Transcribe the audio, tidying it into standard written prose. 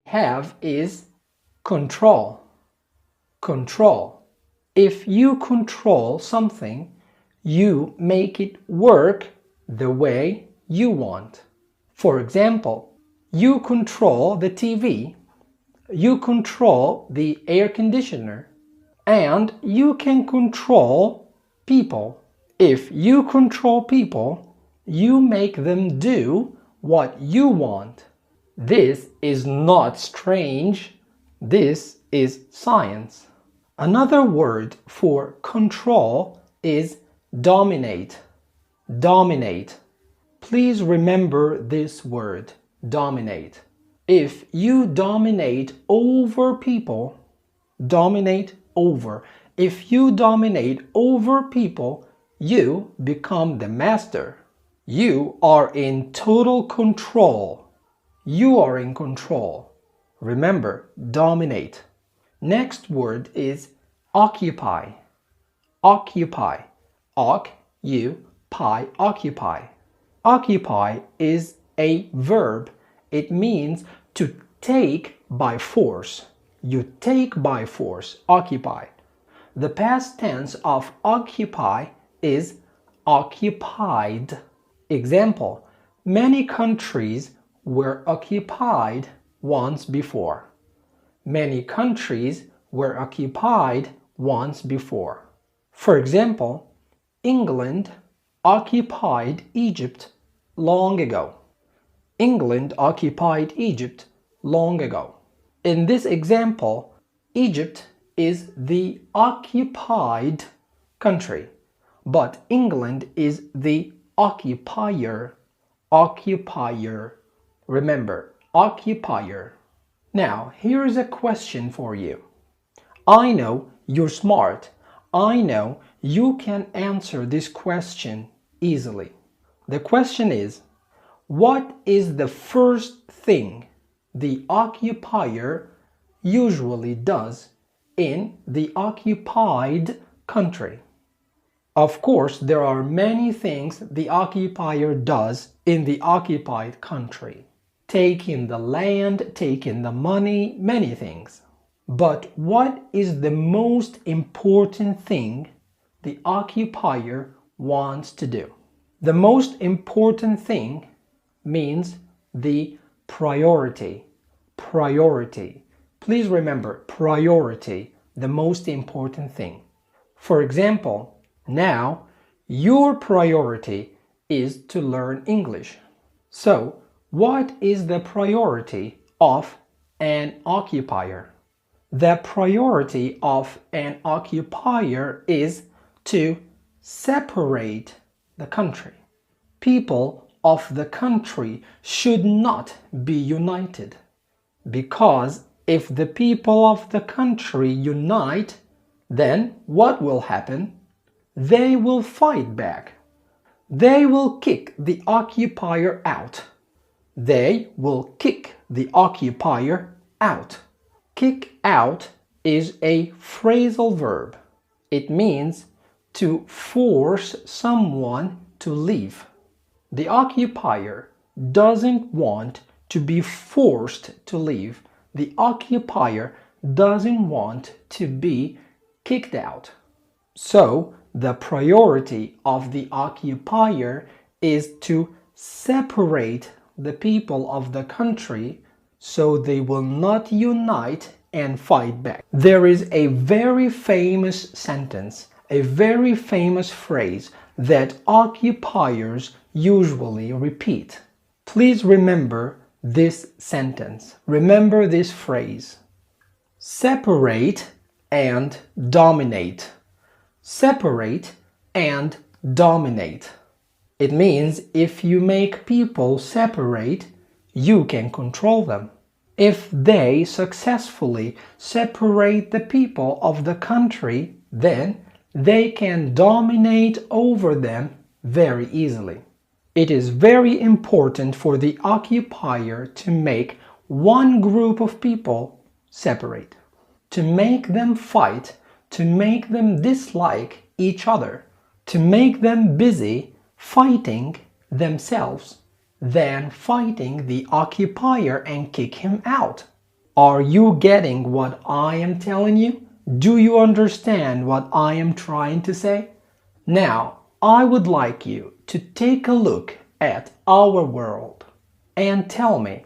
Have is control. Control. If you control something, you make it work the way you want. For example, you control the TV, you control the air conditioner, and you can control people. If you control people, you make them do what you want. This is not strange. This is science. Another word for control is dominate. Dominate. Please remember this word, dominate. If you dominate over people, dominate over. If you dominate over people, you become the master. You are in total control. You are in control. Remember, dominate. Next word is occupy. Occupy. Occupy. Occupy is a verb. It means to take by force. You take by force. Occupy. The past tense of occupy is occupied. Example: many countries were occupied once before. Many countries were occupied once before. For example, England occupied Egypt long ago. England occupied Egypt long ago. In this example, Egypt is the occupied country, but England is the occupier. Occupier. Remember, occupier. Now, here's a question for you. I know you're smart. I know you can answer this question easily. The question is, what is the first thing the occupier usually does in the occupied country? Of course, there are many things the occupier does in the occupied country. Taking the land, taking the money, many things. But what is the most important thing the occupier wants to do? The most important thing means the priority. Priority. Please remember, priority, the most important thing. For example, now your priority is to learn English. So, what is the priority of an occupier? The priority of an occupier is to separate the country. People of the country should not be united, because if the people of the country unite, then what will happen? They will fight back. They will kick the occupier out. They will kick the occupier out. Kick out is a phrasal verb. It means to force someone to leave. The occupier doesn't want to be forced to leave. The occupier doesn't want to be kicked out. So, the priority of the occupier is to separate the people of the country so they will not unite and fight back. There is a very famous sentence, a very famous phrase that occupiers usually repeat. Please remember this sentence. Remember this phrase. Separate and dominate. Separate and dominate. It means if you make people separate, you can control them. If they successfully separate the people of the country, then they can dominate over them very easily. It is very important for the occupier to make one group of people separate, to make them fight, to make them dislike each other, to make them busy fighting themselves than fighting the occupier and kick him out. Are you getting what I am telling you? Do you understand what I am trying to say? Now, I would like you to take a look at our world and tell me